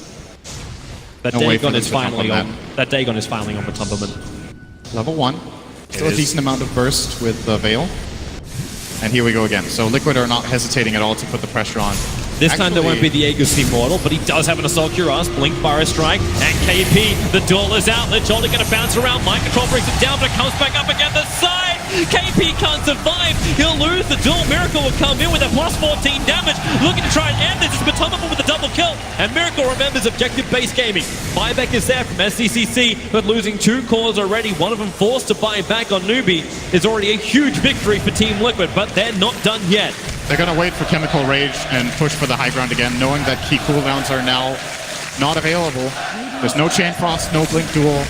That No way for Dagon them is to jump finally on on. That Dagon is finally on the Tumberman. Level 1. Still a is. decent amount of burst with the Veil. And here we go again. So Liquid are not hesitating at all to put the pressure on. This time there won't be the Aegis Immortal, but he does have an Assault Cuirass, Blink, Fire Strike, and KP. The duel is out. Lich only going to bounce around. Mind Control brings it down, but it comes back up again the side. KP can't survive. He'll lose the duel. Miracle will come in with a plus 14 damage, looking to try and end this. It's Batumba with a double kill, and Miracle remembers objective-based gaming. Buyback is there from SCCC, but losing 2 cores already, one of them forced to buy back on Newbie, is already a huge victory for Team Liquid, but they're not done yet. They're going to wait for Chemical Rage and push for the high ground again, knowing that key cooldowns are now not available. There's no Chain Frost, no Blink Duel.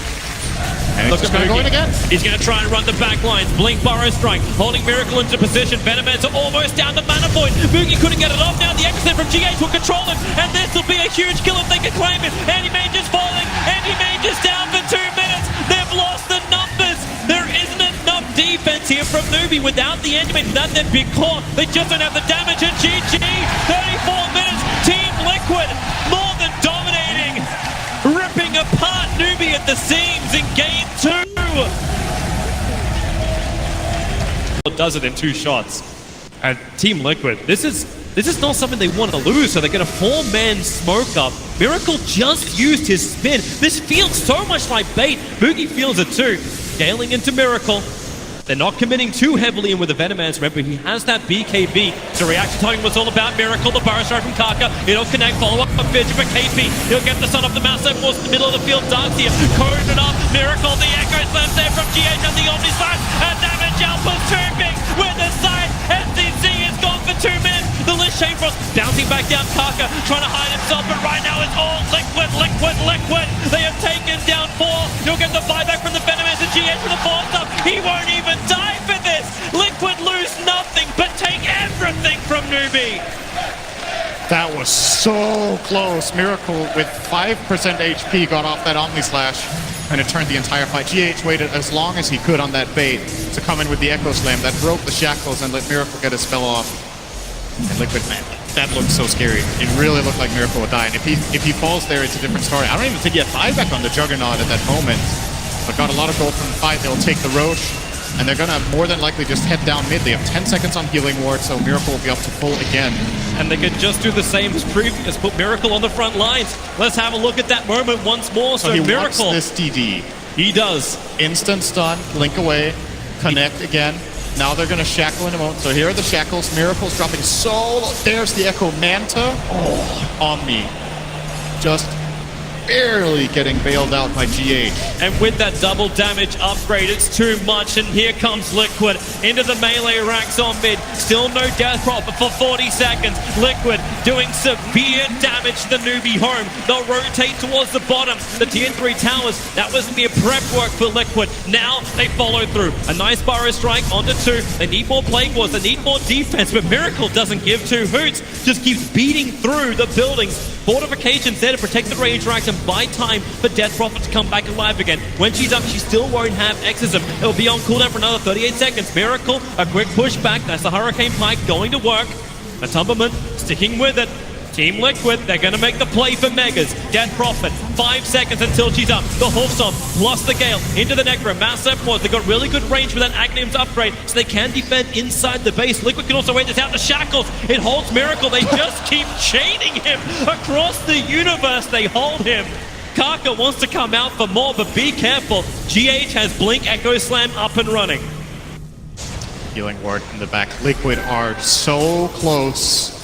And it's just going to go in again. He's going to try and run the back lines. Blink, Burrow Strike, holding Miracle into position. Venomans are almost down the mana point. Moogie couldn't get it off. Now the Exit from GH will control him. And this will be a huge kill if they can claim it. Anti-Mage is falling. Anti-Mage is down for 2 minutes. They've lost the numbers. There isn't enough defense here from Newbie without the Anti-Mage, without that big core. They just don't have the damage. And GG, 34 minutes. Team Liquid, more than dominating. Ripping apart Newbie at the seams in game 2. Does it in 2 shots. And Team Liquid, this is not something they want to lose, so they're going to 4-man smoke up. Miracle just used his spin. This feels so much like bait. Boogie feels it too. Scaling into Miracle. They're not committing too heavily in with the Venomans. Remember, he has that BKB. So reaction timing was all about Miracle. The Burrow Strike from Kaka. It'll connect. Follow up from Fidget for KP. He'll get the sun up the mouse. That was in the middle of the field. Darks here. Coded up. Miracle. The Echo Slams there from GH on the Omni side. And damage output too big with the side. SCC is gone for 2 men. The Lich Chain Frost bouncing back down. Kaka trying to hide himself. But right now it's all Liquid, Liquid, Liquid. They have taken down 4. He'll get the buyback from the Venomans and GH for the 4-star. He won't even die for this. Liquid lose nothing but take everything from Newbie. That was so close. Miracle with 5% HP got off that Omni Slash, and it turned the entire fight. GH waited as long as he could on that bait to come in with the Echo Slam that broke the shackles and let Miracle get his spell off. And Liquid, man, that looked so scary. It really looked like Miracle would die. And if he falls there, it's a different story. I don't even think he had buyback on the Juggernaut at that moment, but got a lot of gold from the fight. They'll take the Roche. And they're going to more than likely just head down mid. They have 10 seconds on Healing Ward, so Miracle will be up to full again. And they could just do the same as previous, put Miracle on the front lines. Let's have a look at that moment once more. So he Miracle, wants this DD. he does. Instant stun, blink away, connect again. Now they're going to shackle in a moment. So here are the shackles. Miracle's dropping so low. There's the Echo Manta. Oh, Omni. Just barely getting bailed out by GH. And with that double damage upgrade, it's too much. And here comes Liquid into the melee racks on mid. Still no death profit for 40 seconds. Liquid doing severe damage to the Newbie home. They'll rotate towards the bottom. The tier 3 towers, that was mere prep work for Liquid. Now they follow through. A nice Burrow Strike onto 2. They need more Plague Wars. They need more defense. But Miracle doesn't give 2 hoots. Just keeps beating through the buildings. Fortifications there to protect the range racks and buy time for Death Prophet to come back alive again. When she's up, she still won't have Exorcism. It'll be on cooldown for another 38 seconds. Miracle, a quick push back. That's the Hurricane Pike going to work. A Tumberman sticking with it. Team Liquid, they're going to make the play for Megas. Death Prophet, 5 seconds until she's up. The Hoofstomp plus the Gale into the Necro. Mass Force, they've got really good range with that Aghanim's upgrade, so they can defend inside the base. Liquid can also wait this out. The Shackles, it holds Miracle. They just keep chaining him across the universe. They hold him. Kaka wants to come out for more, but be careful. GH has Blink Echo Slam up and running. Healing Ward in the back. Liquid are so close.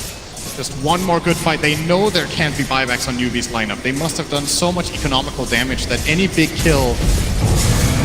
Just one more good fight. They know there can't be buybacks on Newbie's lineup. They must have done so much economical damage that any big kill...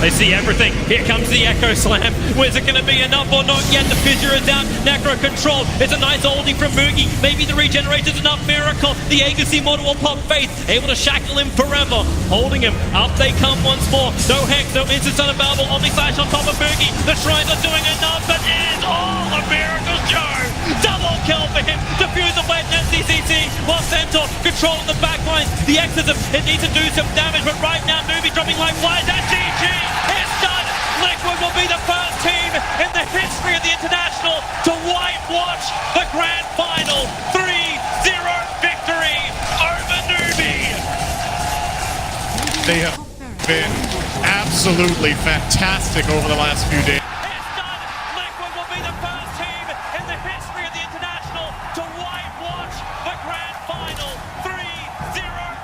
They see everything. Here comes the Echo Slam. Where's it going to be enough or not yet? The Fissure is out. Necro controlled. It's a nice oldie from Moogie. Maybe the regenerator's enough. Miracle. The Aegis Immortal will pop Faith. Able to shackle him forever. Holding him. Up they come once more. No Hex. No instance unavailable. Omni Slash on top of Moogie. The Shrines are doing enough, but it is all a Miracle show. Double kill for him. Diffuse the wetness. CCC while Centaur controlling the backline. The Exorcism, it needs to do some damage, but right now Nubi dropping like flies. That GG is done. Liquid will be the first team in the history of the International to whitewash the grand final. 3-0 victory over Nubi. They have been absolutely fantastic over the last few days. It's done. Liquid will be the first team in the history of the International to whitewash the grand final. 3-0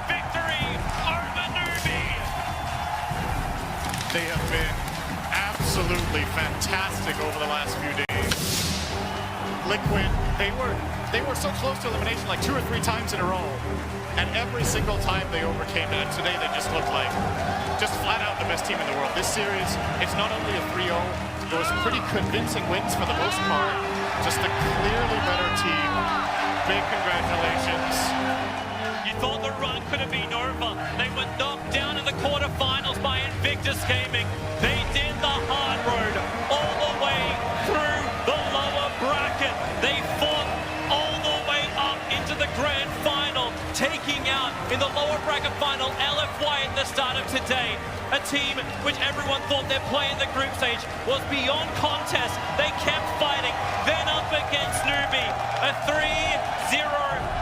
victory over Nubi. They have been absolutely fantastic over the last few days. Liquid, they were so close to elimination like 2 or 3 times in a row. And every single time they overcame it. And today they just looked like just flat out the best team in the world. This series, it's not only a 3-0, those pretty convincing wins for the most part. Just a clearly better team. Big congratulations. You thought the run could have been over. They were knocked down in the quarterfinals by Invictus Gaming. They did the hard road all the way through the lower bracket. They fought all the way up into the grand final, taking out in the lower bracket final LFY at the start of today. A team which everyone thought their play in the group stage was beyond contest. They kept fighting, then up against Nubi. A 3-0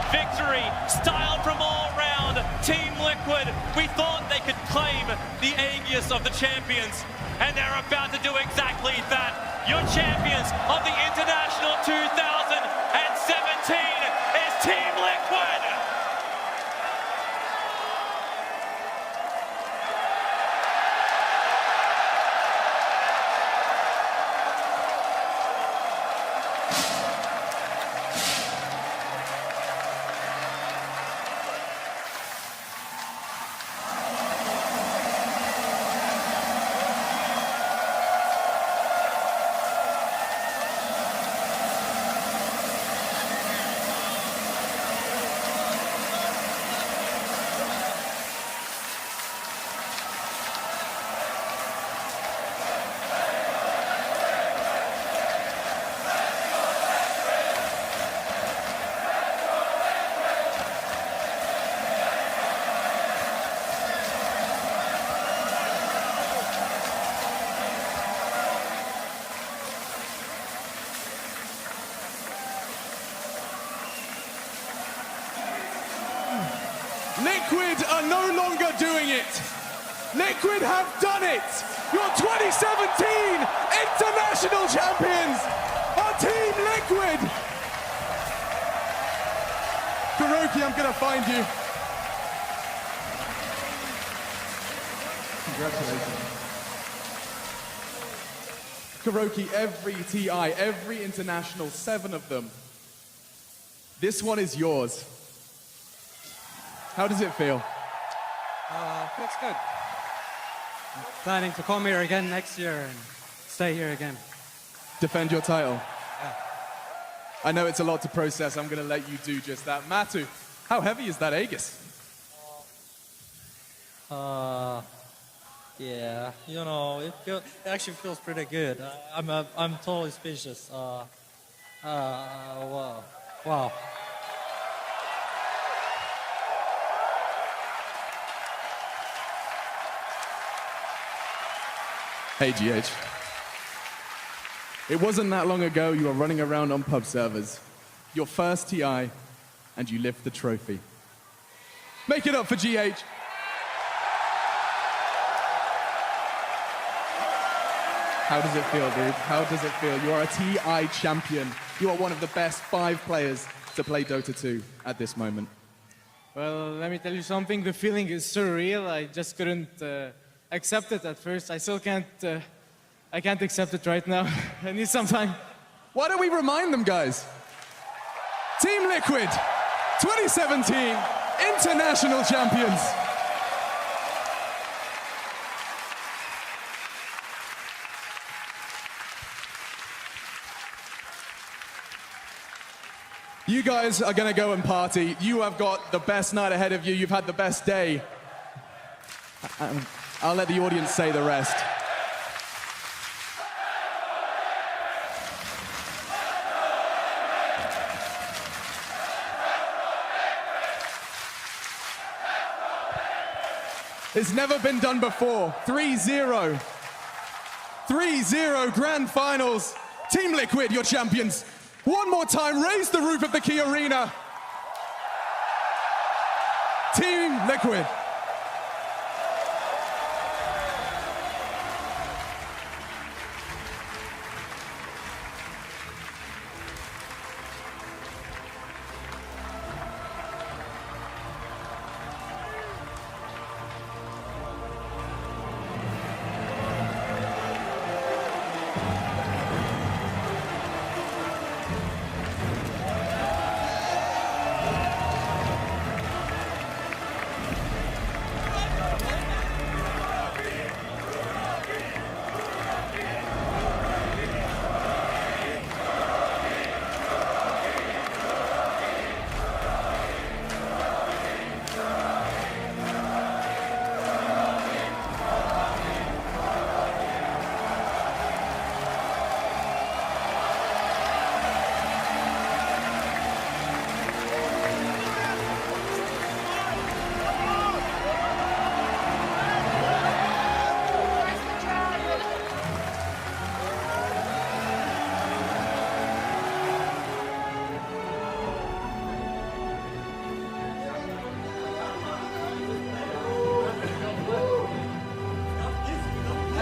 victory, styled from all round. Team Liquid, we thought they could claim the Aegis of the champions, and they're about to do exactly that. Your champions of the International 2017 is Team Liquid. Liquid are no longer doing it. Liquid have done it. Your 2017 international champions are Team Liquid. Kuroki, I'm gonna find you. Congratulations. Kuroki, every TI, every international, 7 of them. This one is yours. How does it feel? Feels good. I'm planning to come here again next year and stay here again. Defend your title. Yeah. I know it's a lot to process. I'm going to let you do just that. Matu, how heavy is that Aegis? Yeah, you know, it actually feels pretty good. I'm totally speechless. Wow. Hey, GH. It wasn't that long ago you were running around on pub servers. Your first TI, and you lift the trophy. Make it up for GH. How does it feel, dude? How does it feel? You are a TI champion. You are one of the best 5 players to play Dota 2 at this moment. Well, let me tell you something. The feeling is surreal. I just couldn't accept it at first. I still can't. I can't accept it right now. I need some time. Why don't we remind them, guys? Team Liquid, 2017 international champions. You guys are gonna go and party. You have got the best night ahead of you. You've had the best day. I'll let the audience say the rest. It's never been done before. 3-0. 3-0 grand finals. Team Liquid, your champions. One more time, raise the roof of the Key Arena. Team Liquid.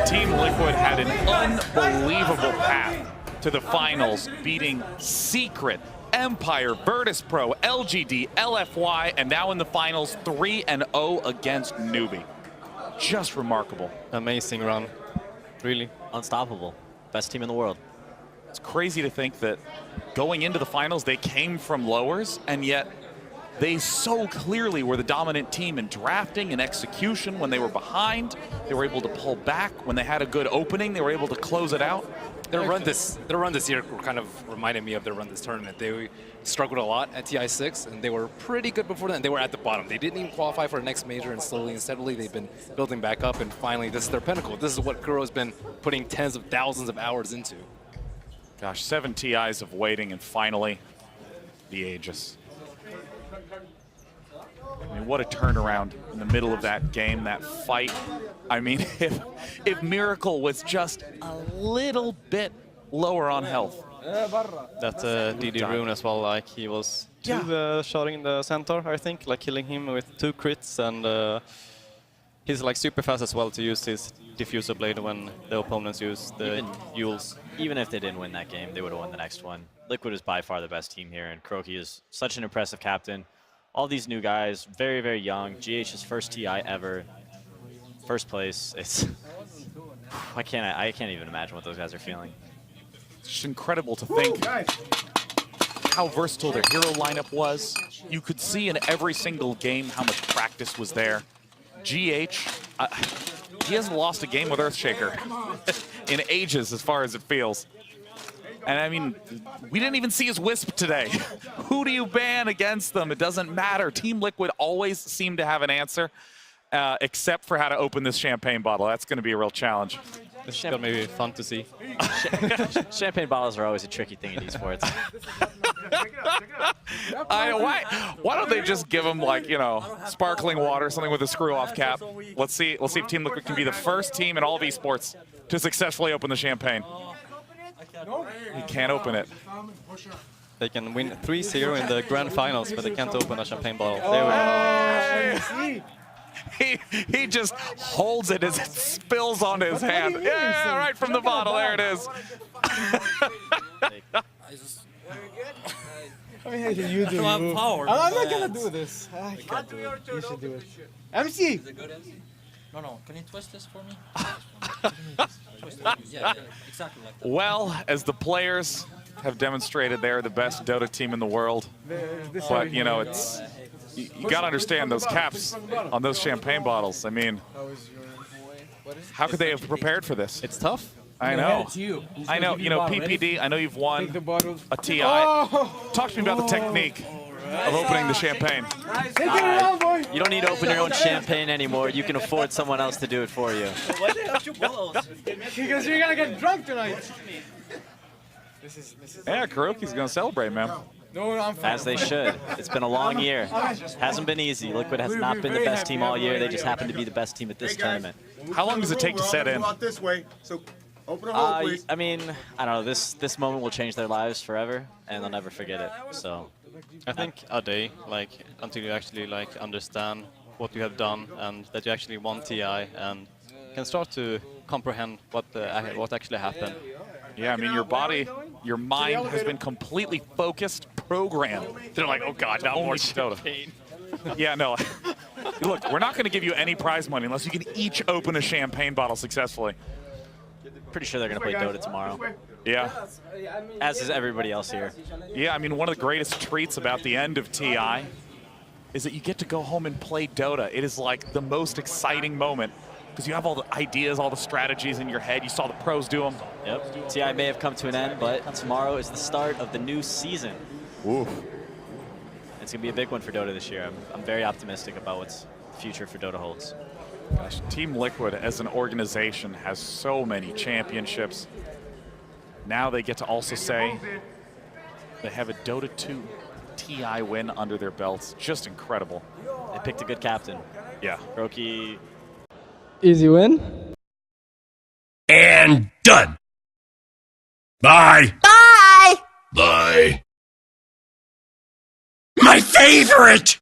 Team Liquid had an unbelievable path to the finals, beating Secret, Empire, Virtus Pro, LGD, LFY, and now in the finals, 3-0 against Newbie. Just remarkable. Amazing run. Really. Unstoppable. Best team in the world. It's crazy to think that going into the finals, they came from lowers, and yet they so clearly were the dominant team in drafting and execution. When they were behind, they were able to pull back. When they had a good opening, they were able to close it out. Their run this year kind of reminded me of their run this tournament. They struggled a lot at TI6, and they were pretty good before then. They were at the bottom. They didn't even qualify for the next major, and slowly and steadily they've been building back up, and finally this is their pinnacle. This is what Kuro's been putting tens of thousands of hours into. Gosh, 7 TIs of waiting, and finally the Aegis. I mean, what a turnaround in the middle of that game, that fight. I mean, if Miracle was just a little bit lower on health. That DD Rune as well, like he was shooting in the center, I think, like killing him with 2 crits, and he's like super fast as well to use his diffuser blade when the opponents use the Yules. Even if they didn't win that game, they would have won the next one. Liquid is by far the best team here, and KuroKy is such an impressive captain. All these new guys, very, very young. GH's first TI ever, first place. It's I can't even imagine what those guys are feeling. It's just incredible to think how versatile their hero lineup was. You could see in every single game how much practice was there. GH, he hasn't lost a game with Earthshaker in ages, as far as it feels. And I mean, we didn't even see his Wisp today. Who do you ban against them? It doesn't matter. Team Liquid always seem to have an answer, except for how to open this champagne bottle. That's going to be a real challenge. It's going to be fun to see. Champagne bottles are always a tricky thing in esports. Why don't they just give them, like, you know, sparkling water, something with a screw-off cap? Let's see if Team Liquid can be the first team in all of esports to successfully open the champagne. He can't open it. They can win 3-0 in the grand finals, but they can't open a champagne bottle. There we go. He just holds it as it spills onto his hand. Yeah, right from the bottle. There it is. I mean, you do. I don't have power. I'm not gonna do this. I can't do it. You should do it. MC! Is it good, MC? No, can you twist this for me? Yeah, exactly like that. Well, as the players have demonstrated, they're the best Dota team in the world. But, you know, it's you got to understand those caps on those champagne bottles. I mean, how could they have prepared for this? It's tough. I know. I know. You know, PPD, I know you've won a TI. Talk to me about the technique of opening the champagne. You don't need to open your own champagne anymore. You can afford someone else to do it for you. Why the hell you bottles? Because you're gonna get drunk tonight. Yeah, KuroKy's going to celebrate, man. No, I'm fine. As they should. It's been a long year. Hasn't been easy. Liquid has not been the best team all year. They just happen to be the best team at this tournament. How long does it take to set in? This way, so open a hole, please. I mean, I don't know. This moment will change their lives forever, and they'll never forget it. So, I think a day, like until you actually like understand what you have done and that you actually won TI and can start to comprehend what actually happened. Yeah, I mean, your body, your mind has been completely focused, programmed. They're like, oh God, not more Dota. Yeah, no. Look, we're not going to give you any prize money unless you can each open a champagne bottle successfully. Pretty sure they're going to play Dota tomorrow. Yeah. As is everybody else here. Yeah, I mean, one of the greatest treats about the end of TI is that you get to go home and play Dota. It is like the most exciting moment because you have all the ideas, all the strategies in your head. You saw the pros do them. Yep. TI may have come to an end, but tomorrow is the start of the new season. Oof. It's going to be a big one for Dota this year. I'm very optimistic about what's the future for Dota holds. Gosh, Team Liquid as an organization has so many championships. Now they get to also say they have a Dota 2 TI win under their belts. Just incredible. They picked a good captain. Yeah. Roki. Easy win. And done. Bye. Bye. Bye. My favorite!